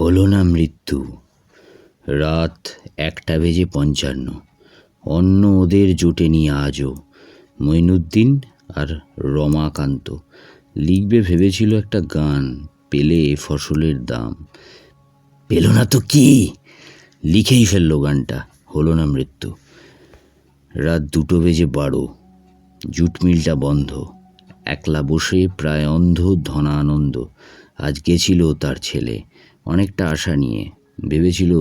হলো না মৃত্যু। রাত 1:55। অন্ন ওদের জোটেনি আজও। মঈনুদ্দিন আর রমাকান্ত লিখবে ভেবেছিল একটা গান, পেলে ফসলের দাম। পেল না তো কি, লিখেই ফেললো গানটা। হলো না মৃত্যু। রাত 2:12। জুট মিলটা বন্ধ। একলা বসে প্রায় অন্ধ ধনানন্দ। আজ গেছিল তার ছেলে, অনেকটা আশা নিয়ে। ভেবেছিল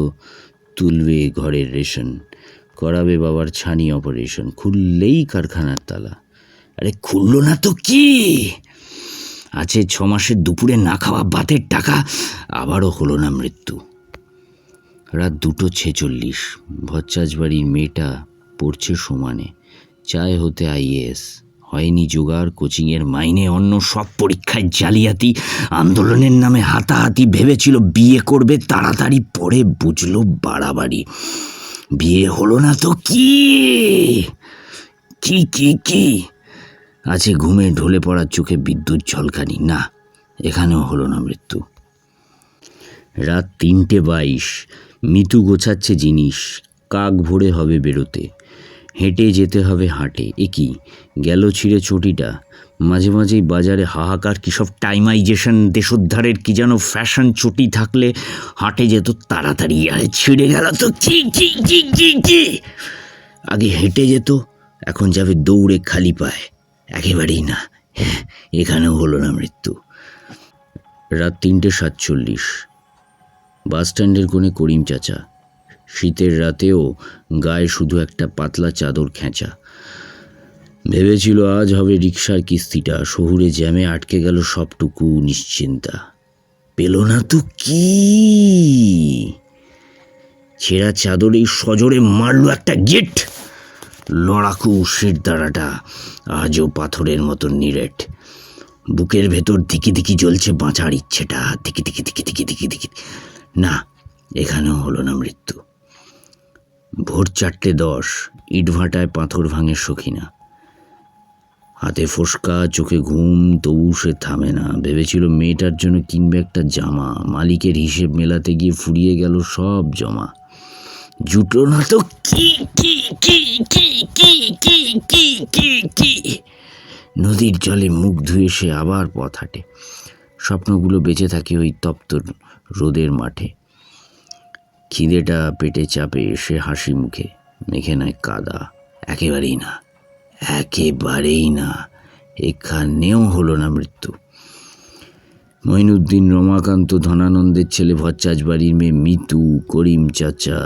তুলবে ঘরের রেশন, করাবে বাবার ছানি অপারেশন। খুললেই কারখানার তালা। আরে খুললো না তো কি, আছে 6 মাসের দুপুরে না খাওয়া ভাতের টাকা। আবারও হলো না মৃত্যু। রাত 2:46। ভচ্চাজ বাড়ির মেয়েটা পড়ছে সমানে। চায় হতে IAS, হয়নি জোগাড় কোচিংয়ের মাইনে, অন্য সব পরীক্ষায় জালিয়াতি, আন্দোলনের নামে হাতাহাতি। ভেবেছিল বিয়ে করবে তাড়াতাড়ি, পরে বুঝলো বাড়াবাড়ি। বিয়ে হলো না তো কি কি কি কি আছে ঘুমে ঢলে পড়ার চোখে বিদ্যুৎ ঝলকানি। না, এখানেও হলো না মৃত্যু। রাত 3:22। মিতু গোছাচ্ছে জিনিস। কাক ভোরে হবে বেরোতে, হেঁটে যেতে হবে হাটে। কি গেল ছিঁড়ে চটিটা। মাঝে মাঝেই বাজারে হাহাকার, কী সব টাইমাইজেশন, দেশোদ্ধারের কি যেন ফ্যাশন। চটি থাকলে হাটে যেত তাড়াতাড়ি। আরে ছিঁড়ে গেল তো কি কি কি কি কি আগে হেঁটে যেত, এখন যাবে দৌড়ে খালি পায়। একেবারেই না, এখানেও হলো না মৃত্যু। রাত 3:47। বাস স্ট্যান্ডের কোণে করিম চাচা। শীতের রাতেও গায়ে শুধু একটা পাতলা চাদর খেঁচা। ভেবেছিল আজ হবে রিকশার কিস্তিটা। শহুরে জ্যামে আটকে গেল সবটুকু নিশ্চিন্তা। পেল না তো কি, ছেঁড়া চাদরেই সজোরে মারল একটা গেট। লড়াকু শিরদাঁড়াটা আজও পাথরের মতো নিরেট। বুকের ভেতর ধিকি ধিকি জ্বলছে বাঁচার ইচ্ছেটা। ধিকি ধিকি ধিকি ধিকি ধিকি ধিকি। না, এখানেও হলো না মৃত্যু। ভোর 4:10। ইটভাটায় পাথর ভাঙে সখিনা। হাতে ফোসকা, চোখে ঘুম, তবু সে থামে না। ভেবেছিল মেয়েটার জন্য কিনবে একটা জামা। মালিকের হিসেব মেলাতে গিয়ে ফুরিয়ে গেল সব জমা। জুটলো না তো কি কি কি কি কি কি কি কি কি নদীর জলে মুখ ধুয়ে সে আবার পথ হাঁটে। স্বপ্নগুলো বেঁচে থাকে ওই তপ্ত রোদের মাঠে। খিদেটা পেটে চাপে, সে হাসি মুখে মেখে নেয় কাদা। একেবারেই না, একেবারেই না, এখানেও হলো না মৃত্যু। মঈনুদ্দিন, রমাকান্ত, ধনানন্দের ছেলে, ভচ্চাজ বাড়ির মেয়ে মিতু, করিম চাচা,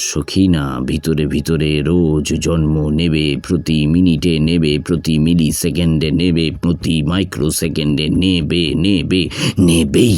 সখিনা ভিতরে ভিতরে রোজ জন্ম নেবে। প্রতি মিনিটে নেবে, প্রতি মিলি সেকেন্ডে নেবে, প্রতি মাইক্রো সেকেন্ডে নেবে নেবে নেবেই।